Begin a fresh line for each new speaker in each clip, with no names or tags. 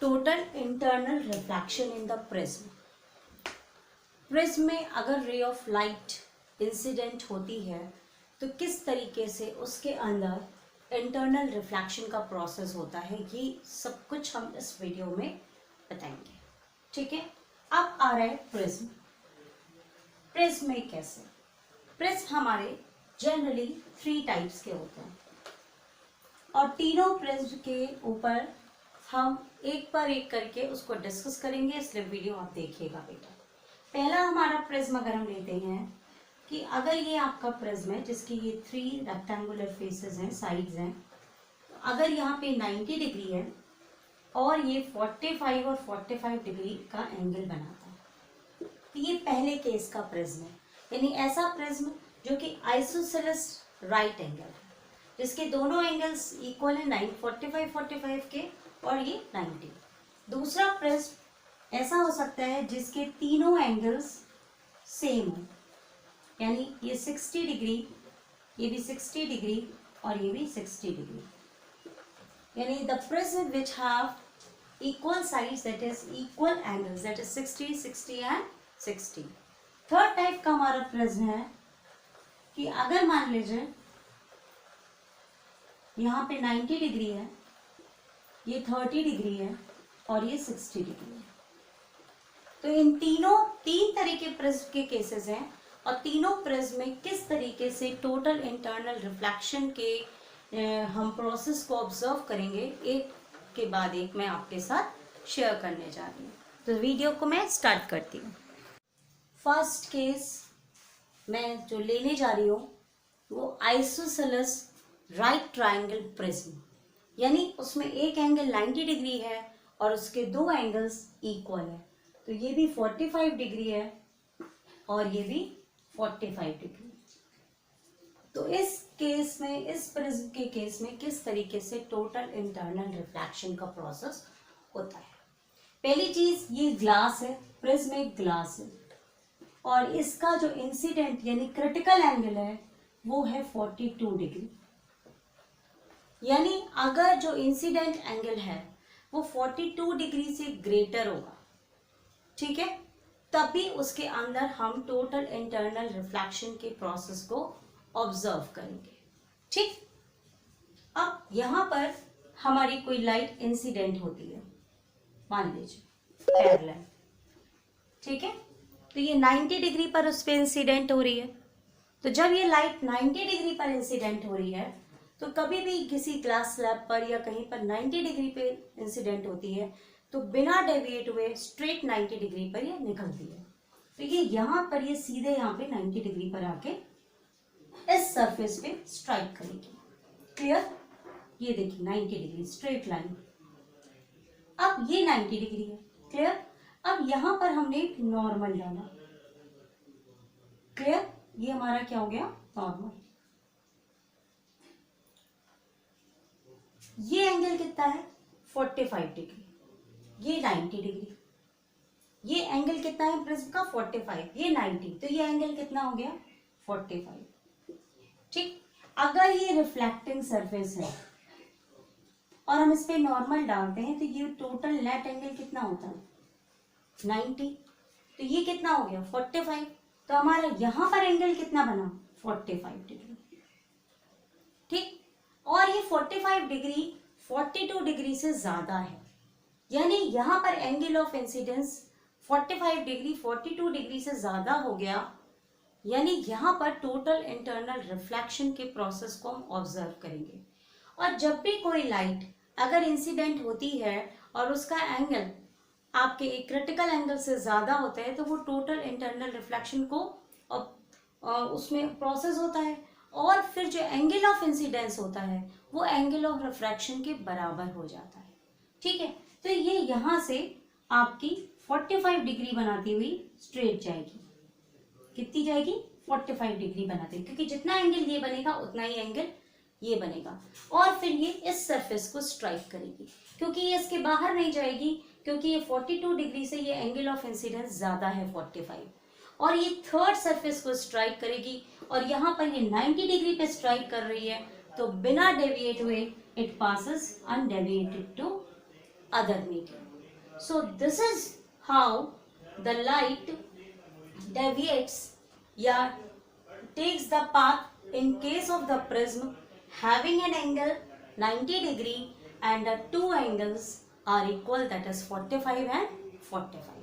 Total internal reflection in the prism. Prism में अगर ray of light incident होती है तो किस तरीके से उसके अंदर इंटरनल रिफ्लेक्शन का प्रोसेस होता है, ये सब कुछ हम इस वीडियो में बताएंगे। ठीक है, अब आ रहा है प्रिज्म। प्रिज्म में कैसे? प्रिज्म हमारे जनरली 3 टाइप्स के होते हैं और तीनों प्रिज्म के ऊपर हम एक पर एक करके उसको डिस्कस करेंगे, इसलिए वीडियो आप देखिएगा बेटा। पहला हमारा प्रिज्म अगर हम लेते हैं कि अगर ये आपका प्रिज्म है जिसकी ये 3 रेक्टेंगुलर फेसेस हैं, साइड्स हैं, अगर यहाँ पे 90 डिग्री है और ये 45 और 45 डिग्री का एंगल बनाता है, तो ये पहले केस का प्रिज्म है। यानी ऐसा प्रिज्म जो कि आइसोसेलेस राइट एंगल है, जिसके दोनों एंगल्स इक्वल है 45 के और ये 90। दूसरा प्रिज्म ऐसा हो सकता है जिसके तीनों एंगल्स सेम हो, यानी ये 60 डिग्री, ये भी 60 डिग्री और ये भी 60 डिग्री, यानी the prism which have equal sides that is equal angles that is 60, 60 and 60। Third type का हमारा प्रिज्म है कि अगर मान लीजिए यहाँ पे 90 डिग्री है, ये 30 डिग्री है और ये 60 डिग्री है, तो इन तीन तरह के प्रिज्म के केसेस हैं और तीनों प्रिज्म में किस तरीके से टोटल इंटरनल रिफ्लेक्शन के हम प्रोसेस को ऑब्जर्व करेंगे, एक के बाद एक मैं आपके साथ शेयर करने जा रही हूँ। तो वीडियो को मैं स्टार्ट करती हूँ। फर्स्ट केस मैं जो लेने जा रही हूँ वो आइसोसेलेस राइट ट्रायंगल प्रिज्म, यानी उसमें एक एंगल 90 डिग्री है और उसके 2 एंगल्स इक्वल है, तो ये भी 45 डिग्री है और ये भी 45 डिग्री। तो इस केस में, इस प्रिज्म के केस में किस तरीके से टोटल इंटरनल रिफ्लेक्शन का प्रोसेस होता है। पहली चीज, ये ग्लास है, प्रिज्म एक ग्लास है और इसका जो इंसिडेंट यानी क्रिटिकल एंगल है वो है 42 डिग्री। यानी अगर जो इंसिडेंट एंगल है वो 42 डिग्री से ग्रेटर होगा, ठीक है, तभी उसके अंदर हम टोटल इंटरनल रिफ्लेक्शन के प्रोसेस को ऑब्जर्व करेंगे। ठीक, अब यहां पर हमारी कोई लाइट इंसिडेंट होती है, मान लीजिए पैरेलल, ठीक है, तो ये 90 डिग्री पर उस पर इंसिडेंट हो रही है। तो जब ये लाइट 90 डिग्री पर इंसिडेंट हो रही है तो कभी भी किसी ग्लास स्लैब पर या कहीं पर 90 डिग्री पे इंसिडेंट होती है तो बिना डेविएट हुए स्ट्रेट 90 डिग्री पर ये निकलती है। तो ये यहाँ पर ये सीधे यहाँ पे 90 डिग्री पर आके इस सरफेस पे स्ट्राइक करेगी। क्लियर? ये देखिए 90 डिग्री स्ट्रेट लाइन। अब ये 90 डिग्री है। क्लियर? अब यहाँ पर हमने एक नॉर्मल डाला। क्लियर? ये हमारा क्या हो गया? नॉर्मल। ये एंगल कितना है? 45 डिग्री, ये 90 डिग्री। ये एंगल कितना है प्रिज्म का? 45, ये 90, तो ये एंगल कितना हो गया? 45। ठीक, अगर ये रिफ्लेक्टिंग सरफेस है और हम इस पे नॉर्मल डालते हैं तो ये टोटल नेट एंगल कितना होता है? 90, तो ये कितना हो गया? 45। तो हमारा यहां पर एंगल कितना बना? 45 डिग्री। ठीक, और ये 45 डिग्री 42 डिग्री से ज्यादा है, यानी यहां पर angle of incidence 45 degree 42 degree से ज्यादा हो गया, यानी यहां पर टोटल इंटरनल रिफ्लेक्शन के प्रोसेस को हम ऑब्जर्व करेंगे। और जब भी कोई लाइट अगर इंसिडेंट होती है और उसका एंगल आपके एक क्रिटिकल एंगल से ज्यादा होता है तो वो टोटल इंटरनल रिफ्लेक्शन को उसमें प्रोसेस होता है और फिर जो एंगल ऑफ इंसिडेंस होता है वो एंगल ऑफ रिफ्रैक्शन के बराबर हो जाता है। ठीक है, तो ये यहाँ से आपकी 45 डिग्री बनाती हुई स्ट्रेट जाएगी। कितनी जाएगी? 45 डिग्री बनाते हुई, क्योंकि जितना एंगल ये बनेगा उतना ही एंगल ये बनेगा और फिर ये इस सरफेस को स्ट्राइक करेगी, क्योंकि ये इसके बाहर नहीं जाएगी, क्योंकि ये 42 डिग्री से ये एंगल ऑफ इंसिडेंस ज्यादा है 45, और ये थर्ड सरफेस को स्ट्राइक करेगी और यहाँ पर ये 90 डिग्री पे स्ट्राइक कर रही है, तो बिना डेविएट हुए it passes undeviated to other medium. So this is how the light deviates या takes the path in case of the prism having an angle 90 degree and the two angles are equal, that is 45 and 45.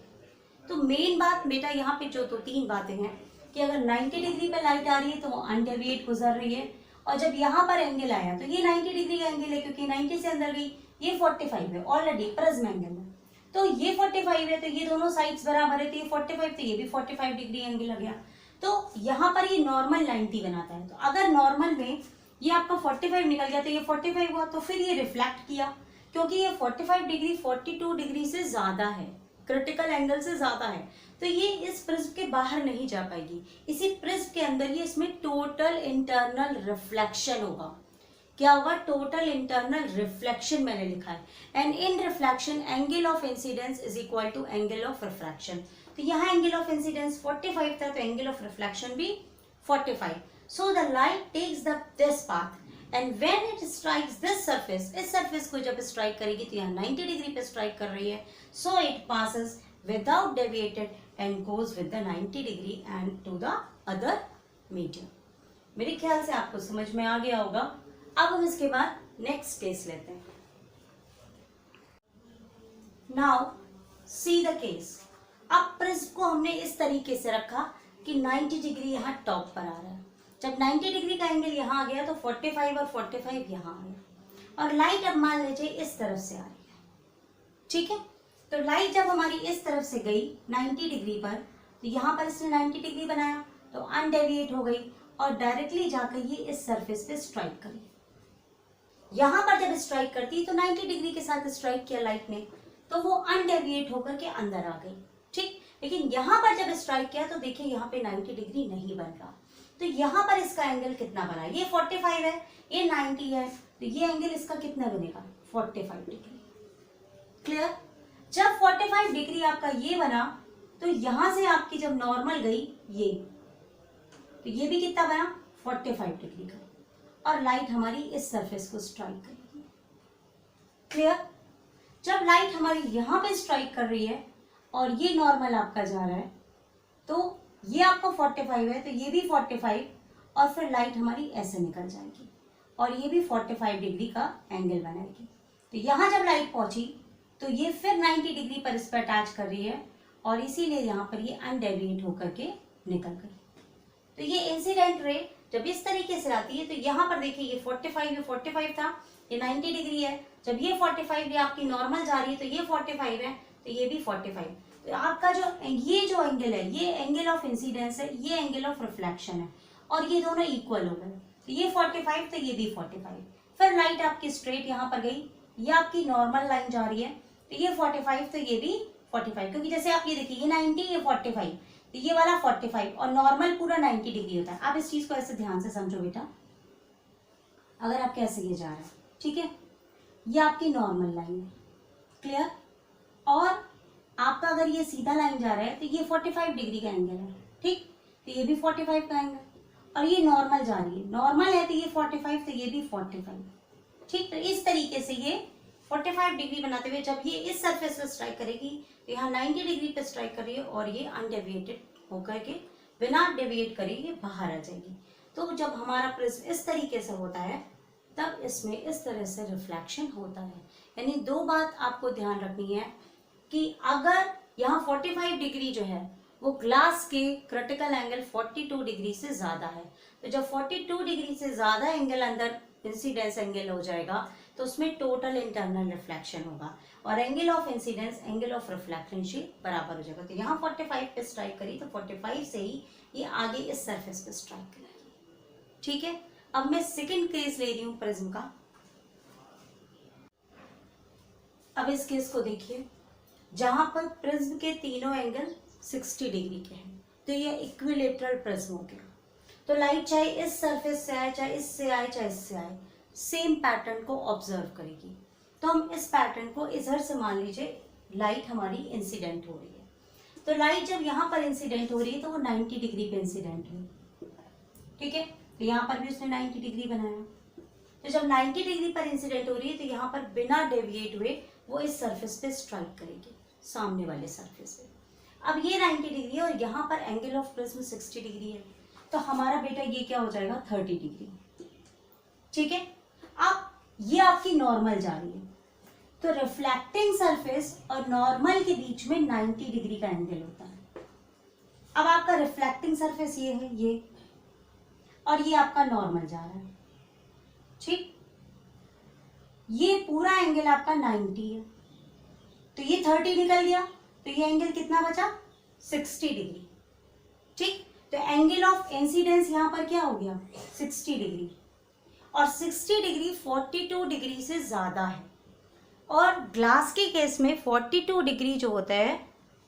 तो main बात बेटा यहाँ पे जो दो तीन बातें हैं कि अगर 90 डिग्री पे लाइट आ रही है तो वो अनडेविएट गुजर रही है, और जब यहाँ पर एंगल आया तो ये 90 डिग्री का एंगल है क्योंकि 90 से अंदर गई, ये 45 है ऑलरेडी प्रिज्म एंगल है, तो ये 45 है तो ये दोनों साइड्स बराबर है, तो ये 45 तो ये भी 45 डिग्री एंगल लग गया। तो यहाँ पर ये नॉर्मल 90 बनाता है, तो अगर नॉर्मल में ये आपका 45 निकल गया तो ये 45 हुआ, तो फिर ये रिफ्लेक्ट किया क्योंकि ये 45 डिग्री 42 डिग्री से ज्यादा है, क्रिटिकल एंगल से ज्यादा है, तो ये इस प्रिज्म के बाहर नहीं जा पाएगी, इसी प्रिज्म के अंदर ये इसमें टोटल इंटरनल रिफ्लेक्शन होगा। क्या होगा? टोटल इंटरनल रिफ्लेक्शन मैंने लिखा है, and in reflection angle of incidence is equal to angle of refraction. तो यहाँ एंगल ऑफ इंसिडेंस 45 था तो एंगल ऑफ रिफ्लेक्शन भी 45। So the light takes this path and when it strikes this surface, इस surface को जब strike करेगी तो यहाँ 90 डिग्री पे स्ट्राइक कर रही है, so it passes without deviated and goes with the 90 degree and to the other medium. मेरे ख्याल से आपको समझ में आ गया होगा। अब हम इसके बाद नेक्स्ट केस लेते हैं। Now see the case. अब प्रिज्म को हमने इस तरीके से रखा कि 90 डिग्री यहाँ टॉप पर आ रहा है, जब 90 डिग्री का एंगल यहाँ आ गया तो 45 और 45 यहाँ आ गया, और लाइट अब मान लीजिए इस तरफ से आ रही है, ठीक है। तो लाइट जब हमारी इस तरफ से गई 90 डिग्री पर, तो यहाँ पर इसने 90 डिग्री बनाया तो अनडेविएट हो गई और डायरेक्टली जाकर ये इस सरफेस पे स्ट्राइक करी। यहाँ पर जब स्ट्राइक करती तो 90 डिग्री के साथ स्ट्राइक किया लाइट ने, तो वो अनडेविएट होकर के अंदर आ गई, ठीक। लेकिन यहाँ पर जब स्ट्राइक किया तो देखिए यहाँ पे 90 डिग्री नहीं बन रहा, तो यहाँ पर इसका एंगल कितना बना? ये 45 है, ये 90 है, तो ये एंगल इसका कितना बनेगा? 45 डिग्री। क्लियर? जब 45 डिग्री आपका ये बना तो यहां से आपकी जब नॉर्मल गई ये, तो ये भी कितना बना? 45 डिग्री का, और लाइट हमारी इस सरफेस को स्ट्राइक करेगी। क्लियर? जब लाइट हमारी यहां पे स्ट्राइक कर रही है और ये नॉर्मल आपका जा रहा है, तो ये आपका 45 है तो ये भी 45, और फिर लाइट हमारी ऐसे निकल जाएगी और ये भी 45 डिग्री का एंगल बनाएगी। तो यहां जब लाइट पहुंची तो ये फिर 90 डिग्री पर इस पर अटैच कर रही है, और इसीलिए यहाँ पर ये अनडेविएट होकर के निकल गई। तो ये इंसिडेंट रे जब इस तरीके से आती है तो यहाँ पर देखिए ये 45 था, ये 90 डिग्री है, जब ये 45 ये आपकी नॉर्मल जा रही है तो ये 45 है, तो ये भी 45। तो आपका जो एंगल है ये एंगल ऑफ इंसिडेंस है, ये एंगल ऑफ रिफ्लेक्शन है, और ये दोनों इक्वल हो गए, तो ये 45 तो ये भी 45। फिर लाइट आपकी स्ट्रेट यहाँ पर गई, ये आपकी नॉर्मल लाइन जा रही है, तो ये 45 तो ये भी 45, क्योंकि जैसे आप ये देखिए ये 90 ये 45, तो ये वाला 45 और नॉर्मल पूरा 90 डिग्री होता है। आप इस चीज को ऐसे ध्यान से समझो बेटा, अगर आपके ऐसे ये जा रहा है, ठीक है, ये आपकी नॉर्मल लाइन है। क्लियर? और आपका अगर ये सीधा लाइन जा रहा है तो ये 45 डिग्री का एंगल है, ठीक, तो ये भी 45 का एंगल, और ये नॉर्मल जा रही है, नॉर्मल है तो ये 45 तो ये भी 45, ठीक। तो इस तरीके से ये 45 डिग्री बनाते हुए जब ये इस सरफेस पे स्ट्राइक करेगी तो यहाँ 90 डिग्री पे स्ट्राइक कर रही है, और ये अनडेविएटेड होकर के बिना डेविएट करे ये बाहर आ जाएगी। तो जब हमारा प्रिज्म इस तरीके से होता है तब इसमें इस तरह से रिफ्लेक्शन होता है। यानी दो बात आपको ध्यान रखनी है कि अगर यहाँ 45 डिग्री जो है वो ग्लास के क्रिटिकल एंगल 42 डिग्री से ज्यादा है, तो जब 42 डिग्री से ज्यादा एंगल अंदर इंसिडेंस एंगल हो जाएगा तो उसमें टोटल इंटरनल रिफ्लेक्शन होगा, और angle of incidence angle of reflection से बराबर हो जाएगा। तो यहाँ 45 पे स्ट्राइक करी तो 45 से ही ये आगे इस सरफेस पे स्ट्राइक करेगी, ठीक है। अब मैं सेकंड केस ले रही हूँ प्रिज्म का। अब इस केस को देखिए, जहां पर प्रिज्म के तीनों एंगल 60 डिग्री के हैं, तो ये इक्विलेटरल प्रिज्म हो गया। तो लाइट चाहे इस सरफेस से आए, चाहे इससे आए, चाहे इससे आए, सेम पैटर्न को ऑब्जर्व करेगी। तो हम इस पैटर्न को इधर से मान लीजिए लाइट हमारी इंसिडेंट हो रही है, तो लाइट जब यहाँ पर इंसिडेंट हो रही है तो वो 90 डिग्री पे इंसिडेंट हुई, ठीक है। तो यहाँ पर भी उसने 90 डिग्री बनाया, तो जब 90 डिग्री पर इंसिडेंट हो रही है तो यहाँ पर बिना डेविएट हुए वो इस सरफेस पे स्ट्राइक करेगी, सामने वाले सरफेस पे। अब ये 90 डिग्री है और यहाँ पर एंगल ऑफ प्रिज्म 60 डिग्री है, तो हमारा बेटा ये क्या हो जाएगा 30 डिग्री। ठीक है, अब ये आपकी नॉर्मल जा रही है, तो रिफ्लेक्टिंग सरफेस और नॉर्मल के बीच में 90 डिग्री का एंगल होता है। अब आपका रिफ्लेक्टिंग सरफेस ये है, ये, और ये आपका नॉर्मल जा रहा है। ठीक, ये पूरा एंगल आपका 90 है, तो ये 30 निकल गया, तो ये एंगल कितना बचा 60 डिग्री। ठीक, तो एंगल ऑफ इंसिडेंस यहां पर क्या हो गया 60 डिग्री, और 60 डिग्री 42 डिग्री से ज्यादा है, और ग्लास के केस में 42 डिग्री जो होता है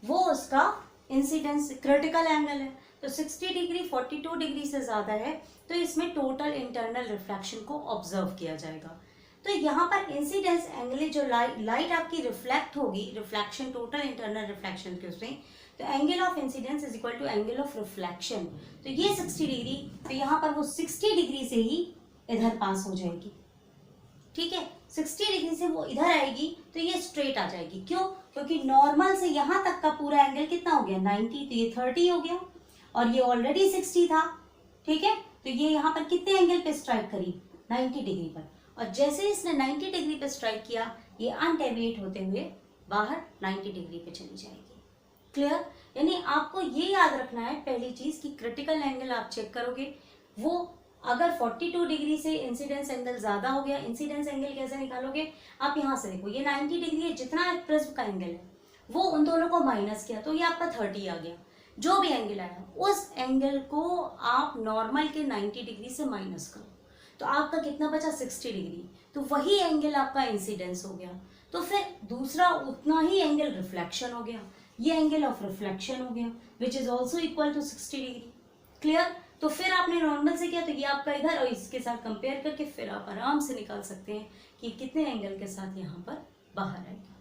वो उसका इंसिडेंस क्रिटिकल एंगल है। तो 60 डिग्री 42 डिग्री से ज़्यादा है, तो इसमें टोटल इंटरनल रिफ्लेक्शन को ऑब्जर्व किया जाएगा। तो यहाँ पर इंसिडेंस एंगल जो लाइट आपकी रिफ्लेक्ट होगी, रिफ्लेक्शन टोटल इंटरनल रिफ्लेक्शन के उसमें, तो angle of incidence is equal to angle of reflection. तो ये 60 डिग्री, तो यहाँ पर वो 60 डिग्री से ही इधर पास हो जाएगी। ठीक है, 60 डिग्री से वो इधर आएगी तो ये स्ट्रेट आ जाएगी। क्यों? क्योंकि नॉर्मल से यहाँ तक का पूरा एंगल कितना हो गया 90, तो ये 30 हो गया, और ये ऑलरेडी 60 था। ठीक है, तो ये यहाँ पर कितने एंगल पे स्ट्राइक करी 90 डिग्री पर, और जैसे इसने 90 डिग्री पे स्ट्राइक किया, ये अनडेविएट होते हुए बाहर 90 डिग्री पे चली जाएगी। क्लियर? यानी आपको ये याद रखना है पहली चीज कि क्रिटिकल एंगल आप चेक करोगे, वो अगर 42 डिग्री से इंसिडेंस एंगल ज्यादा हो गया, इंसिडेंस एंगल कैसे निकालोगे आप यहाँ से देखो, ये 90 डिग्री है, जितना प्रिज्म का एंगल है वो उन दोनों को माइनस किया, तो ये आपका 30 आ गया। जो भी एंगल आया उस एंगल को आप नॉर्मल के 90 डिग्री से माइनस करो, तो आपका कितना बचा 60 डिग्री, तो वही एंगल आपका इंसिडेंस हो गया। तो फिर दूसरा उतना ही एंगल रिफ्लेक्शन हो गया, ये एंगल ऑफ रिफ्लेक्शन हो गया which is also equal to 60 degree. Clear? तो फिर आपने नॉर्मल से किया, तो ये आपका इधर, और इसके साथ कंपेयर करके फिर आप आराम से निकाल सकते हैं कि कितने एंगल के साथ यहाँ पर बाहर आएगा।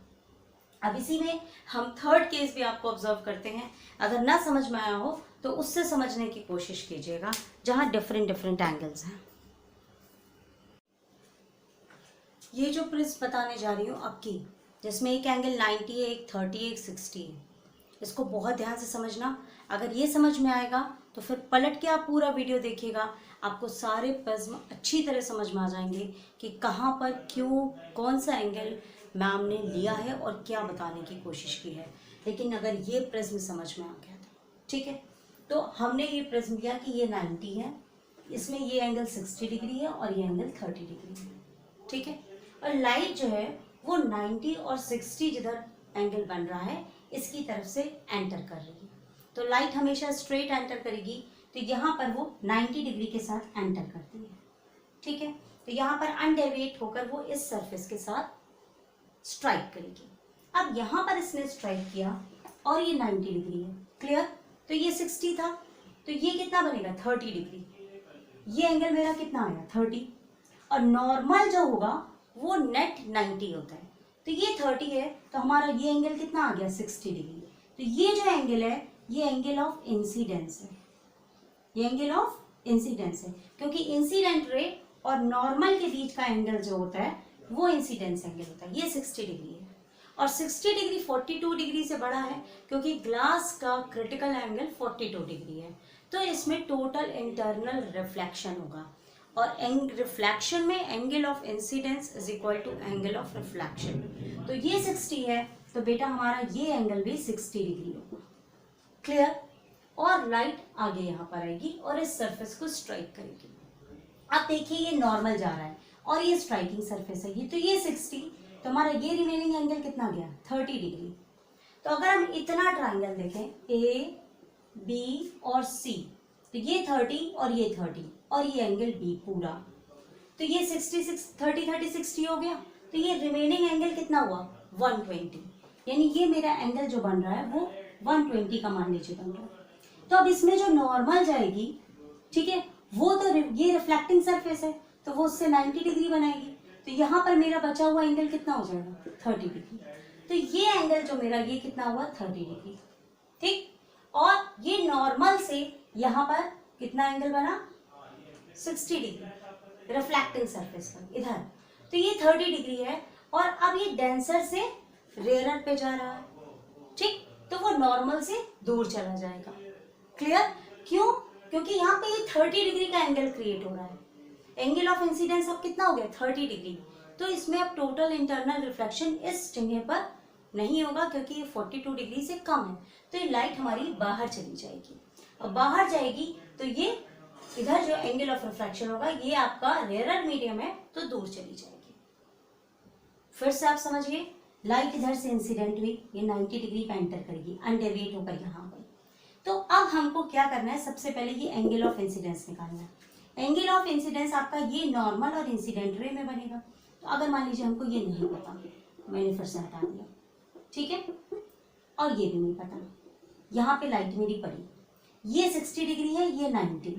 अब इसी में हम थर्ड केस भी आपको ऑब्जर्व करते हैं, अगर ना समझ में आया हो तो उससे समझने की कोशिश कीजिएगा, जहाँ डिफरेंट डिफरेंट एंगल्स हैं। ये जो प्रिज्म बताने जा रही हूँ आपकी, जिसमें एक एंगल 90 है, एक 30 है, एक 60 है, इसको बहुत ध्यान से समझना। अगर ये समझ में आएगा तो फिर पलट के आप पूरा वीडियो देखिएगा, आपको सारे प्रिज्म अच्छी तरह समझ में आ जाएंगे कि कहाँ पर क्यों कौन सा एंगल मैम ने लिया है और क्या बताने की कोशिश की है। लेकिन अगर ये प्रिज्म समझ में आ गया तो ठीक है। तो हमने ये प्रिज्म लिया कि ये 90 है, इसमें ये एंगल 60 डिग्री है और ये एंगल 30 डिग्री है। ठीक है, और लाइट जो है वो 90 और 60 जिधर एंगल बन रहा है इसकी तरफ से एंटर कर रही है, तो लाइट हमेशा स्ट्रेट एंटर करेगी, तो यहाँ पर वो 90 डिग्री के साथ एंटर करती है। ठीक है, तो यहाँ पर अनडेविएट होकर वो इस सरफेस के साथ स्ट्राइक करेगी। अब यहाँ पर इसने स्ट्राइक किया और ये 90 डिग्री है। क्लियर? तो ये 60 था, तो ये कितना बनेगा 30 डिग्री। ये एंगल मेरा कितना आया 30, और नॉर्मल जो होगा वो नेट 90 होता है, तो ये 30 है, तो हमारा ये एंगल कितना आ गया 60 डिग्री। तो ये जो एंगल है ये एंगल ऑफ इंसिडेंस है, ये एंगल ऑफ इंसिडेंस है, क्योंकि इंसिडेंट रे और नॉर्मल के बीच का एंगल जो होता है वो इंसिडेंस एंगल होता है। ये 60 डिग्री है, और 60 डिग्री 42 डिग्री से बड़ा है, क्योंकि ग्लास का क्रिटिकल एंगल 42 डिग्री है, तो इसमें टोटल इंटरनल रिफ्लेक्शन होगा, और रिफ्लेक्शन में angle of incidence is equal to angle of reflection. तो ये 60 है, तो बेटा हमारा ये एंगल भी 60 डिग्री होगा। क्लियर? और लाइट आगे यहाँ पर आएगी और इस सरफेस को स्ट्राइक करेगी। अब देखिए ये नॉर्मल जा रहा है और ये स्ट्राइकिंग सरफेस है, ये तो ये 60, तो हमारा ये रिमेनिंग एंगल कितना गया 30 डिग्री। तो अगर हम इतना ट्राइंगल देखें ए बी और सी, तो ये 30 और ये 30 और ये एंगल बी पूरा, तो ये 66 30 30 60 हो गया, तो ये रिमेनिंग एंगल कितना हुआ 120, यानी ये मेरा एंगल जो बन रहा है वो 120 का मान लीजिए बन रहा है। तो अब इसमें जो नॉर्मल जाएगी, ठीक है, वो तो ये रिफ्लेक्टिंग सरफेस है, तो वो उससे 90 डिग्री बनाएगी, तो यहाँ पर मेरा बचा हुआ एंगल कितना हो जाएगा 30 डिग्री। तो ये एंगल जो मेरा ये कितना हुआ 30 डिग्री। ठीक, और ये नॉर्मल से यहाँ पर कितना एंगल बना 60 डिग्री रिफ्लेक्टिंग सरफेस पर इधर, तो ये 30 डिग्री है, और अब ये डेंसर से रेयरर पे जा रहा है, ठीक, तो वो नॉर्मल से दूर चला जाएगा। क्लियर? क्यों? क्योंकि यहाँ पे ये 30 डिग्री का एंगल क्रिएट हो रहा है। एंगल ऑफ इंसिडेंस अब कितना हो गया? 30 डिग्री। तो इसमें अब टोटल इंटरनल रिफ्लेक्शन इस जगह पर नहीं होगा क्योंकि ये 42 डिग्री से कम है, तो ये लाइट हमारी बाहर चली जाएगी। और बाहर जाएगी तो ये इधर जो एंगल ऑफ रिफ्रैक्शन होगा ये आपका रेयर मीडियम है तो दूर चली जाएगी। फिर से आप समझिए, लाइट इधर से इंसिडेंट हुई, ये 90 डिग्री पे एंटर करेगी, अनडेविएट होकर यहाँ पर। तो अब हमको क्या करना है? सबसे पहले ये एंगल ऑफ इंसिडेंस निकालना है। एंगल ऑफ इंसिडेंस आपका ये नॉर्मल और इंसिडेंट रे में बनेगा। तो अगर मान लीजिए हमको ये नहीं पता, मैंने फिर से हटा दिया, ठीक है, और ये भी नहीं पता, यहाँ पे लाइट मेरी पड़ी, ये 60 डिग्री है, ये 90।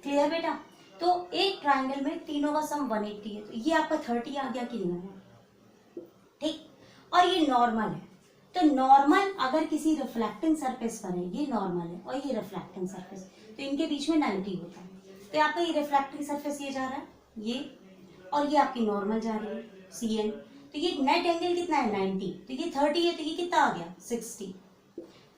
क्लियर बेटा? तो एक ट्राइंगल में तीनों का सम 180 है, तो ये आपका 30 आ गया कि नहीं आया? ठीक, और ये नॉर्मल है, तो नॉर्मल अगर किसी रिफ्लेक्टिंग सरफेस पर है, ये नॉर्मल है और ये रिफ्लेक्टिंग सरफेस, तो इनके बीच में 90 होता है। तो आपका ये रिफ्लेक्टिंग सरफेस ये जा रहा है, ये, और ये आपकी नॉर्मल जा रही है CN, तो ये नेट एंगल कितना है? 90। तो ये 30 है, तो ये कितना आ गया? 60।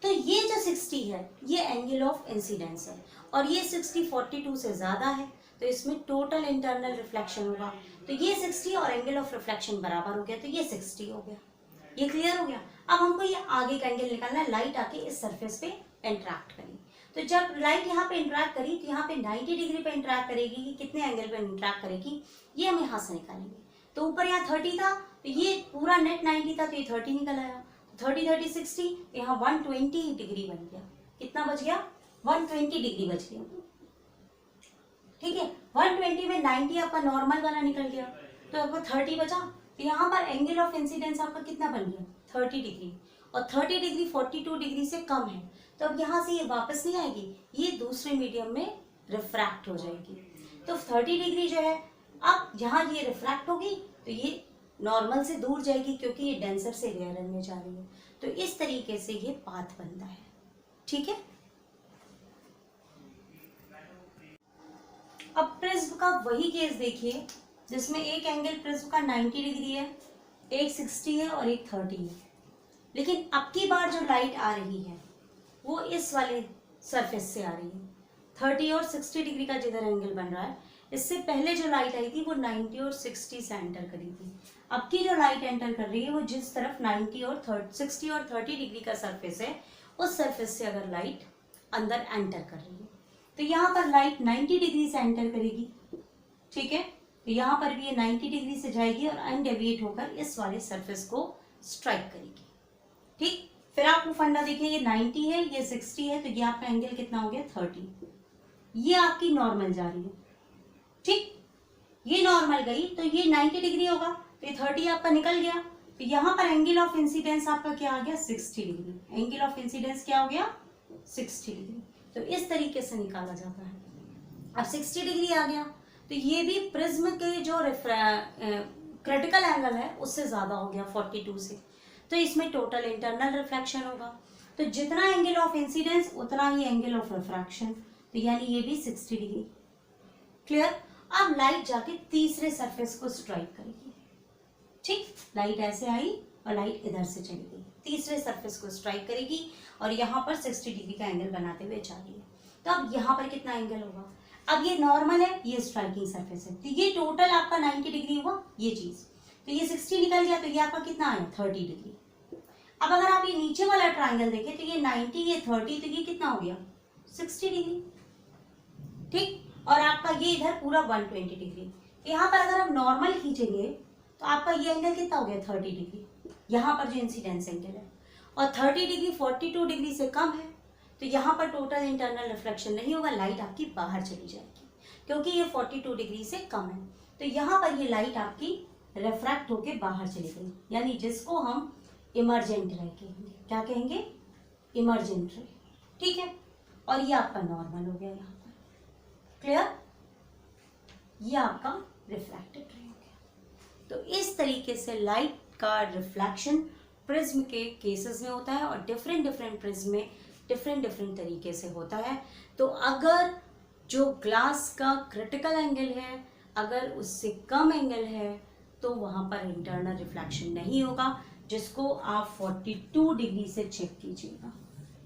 तो ये जो 60 है ये एंगल ऑफ इंसिडेंस है, और ये 60 42 से ज्यादा है, तो इसमें टोटल इंटरनल रिफ्लेक्शन होगा। तो ये 60 और एंगल ऑफ रिफ्लेक्शन बराबर हो गया, तो ये 60 हो गया। ये क्लियर हो गया? अब हमको ये आगे का एंगल निकालना है। लाइट आके इस सरफेस पे इंटरेक्ट करी, तो जब लाइट यहाँ पे इंटरेक्ट करी तो यहाँ पे 90 डिग्री पे इंटरेक्ट करेगी कि कितने एंगल पे इंटरेक्ट करेगी, ये हम यहाँ से निकालेंगे। तो ऊपर यहाँ 30 था, तो ये पूरा नेट 90 था, तो ये 30 निकल आया। 30 30 60, यहाँ 120 डिग्री बन गया। कितना बच गया? 120 डिग्री बच गया। ठीक है, 120 में 90 आपका नॉर्मल वाला निकल गया, तो आपको 30 बचा। तो यहाँ पर एंगल ऑफ इंसिडेंस आपका कितना बन गया? 30 डिग्री, और 30 डिग्री 42 डिग्री से कम है, तो अब यहाँ से ये वापस नहीं आएगी, ये दूसरे मीडियम में रिफ्रैक्ट हो जाएगी। तो 30 डिग्री जो है, अब जहाँ ये रिफ्रैक्ट होगी तो ये नॉर्मल से दूर जाएगी क्योंकि ये डेंसर से रेयर में जा रही है। तो इस तरीके से ये पाथ बनता है। ठीक है, अब प्रिज्म का वही केस देखिए जिसमें एक एंगल प्रिज्म का 90 डिग्री है, एक 60 है और एक 30 है, लेकिन अब की बार जो लाइट आ रही है वो इस वाले सरफेस से आ रही है। 30 और 60 डिग्री का जिधर एंगल बन रहा है, इससे पहले जो लाइट आई थी वो 90 और 60 से एंटर करी थी। अब की जो लाइट एंटर कर रही है वो जिस तरफ 90 और 60 और 30 डिग्री का सरफेस है, उस सरफेस से अगर लाइट अंदर एंटर कर रही है तो यहाँ पर लाइट 90 डिग्री से एंटर करेगी। ठीक है, तो यहाँ पर भी ये 90 डिग्री से जाएगी और अनडेविएट होकर इस वाले सरफेस को स्ट्राइक करेगी। ठीक, फिर आप वो फंडा देखिए, ये 90 है, ये 60 है, तो ये आपका एंगल कितना हो गया? 30। ये आपकी नॉर्मल जा रही है। ठीक, ये नॉर्मल गई तो ये 90 डिग्री होगा, तो ये 30 आपका निकल गया। तो यहाँ पर एंगल ऑफ इंसिडेंस आपका क्या आ गया? 60 डिग्री। एंगल ऑफ इंसिडेंस क्या हो गया? 60 डिग्री। तो इस तरीके से निकाला जाता है। अब 60 डिग्री आ गया तो ये भी प्रिज्म के जो क्रिटिकल एंगल है उससे ज्यादा हो गया 42 से, तो इसमें टोटल इंटरनल रिफ्लेक्शन होगा। तो जितना एंगल ऑफ इंसिडेंस उतना ही एंगल ऑफ रिफ्रैक्शन, तो यानी ये भी 60 डिग्री। क्लियर? अब लाइट जाके तीसरे सरफेस को स्ट्राइक करेगी। ठीक, लाइट ऐसे आई और लाइट इधर से चली गई, तीसरे सरफेस को स्ट्राइक करेगी और यहाँ पर 60 डिग्री का एंगल बनाते हुए जा रही है। तो अब यहाँ पर कितना एंगल होगा? अब ये नॉर्मल है, ये स्ट्राइकिंग सरफेस है, तो ये टोटल आपका 90 डिग्री हुआ ये चीज। तो ये 60 निकल गया, तो ये आपका कितना आया? 30 डिग्री। अब अगर आप ये नीचे वाला ट्राइंगल देखें तो ये 90, ये 30, तो ये कितना हो गया? 60 डिग्री। ठीक, और आपका ये इधर पूरा 120 डिग्री। यहाँ पर अगर आप नॉर्मल खींचेंगे तो आपका ये एंगल कितना हो गया? 30 डिग्री, यहाँ पर जो इंसिडेंस एंगल है, और 30 डिग्री 42 डिग्री से कम है, तो यहाँ पर टोटल इंटरनल रिफ्लेक्शन नहीं होगा, लाइट आपकी बाहर चली जाएगी क्योंकि ये 42 डिग्री से कम है। तो यहाँ पर ये लाइट आपकी रिफ्रैक्ट होके बाहर चली गई, यानी जिसको हम इमर्जेंट रे कहेंगे। क्या कहेंगे? इमर्जेंट रे। ठीक है, और ये आपका नॉर्मल हो गया यहाँ पर। क्लियर? ये आपका रिफ्लेक्टेड रे हो गया। तो इस तरीके से लाइट का रिफ्लेक्शन प्रिज्म के केसेस में होता है और डिफरेंट प्रिज्म में डिफरेंट तरीके से होता है। तो अगर जो ग्लास का क्रिटिकल एंगल है अगर उससे कम एंगल है तो वहां पर इंटरनल रिफ्लेक्शन नहीं होगा। जिसको आप 42 डिग्री से चेक कीजिएगा,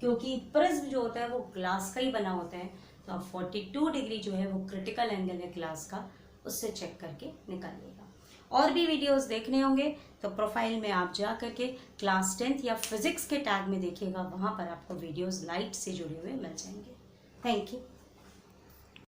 क्योंकि प्रिज्म जो होता है वो ग्लास का ही बना होता है। तो आप 42 डिग्री जो है वो क्रिटिकल एंगल है ग्लास का, उससे चेक करके निकालिएगा। और भी वीडियोस देखने होंगे तो प्रोफाइल में आप जा करके क्लास 10th या फिजिक्स के टैग में देखिएगा, वहाँ पर आपको वीडियोस लाइट से जुड़े हुए मिल जाएंगे। Thank you.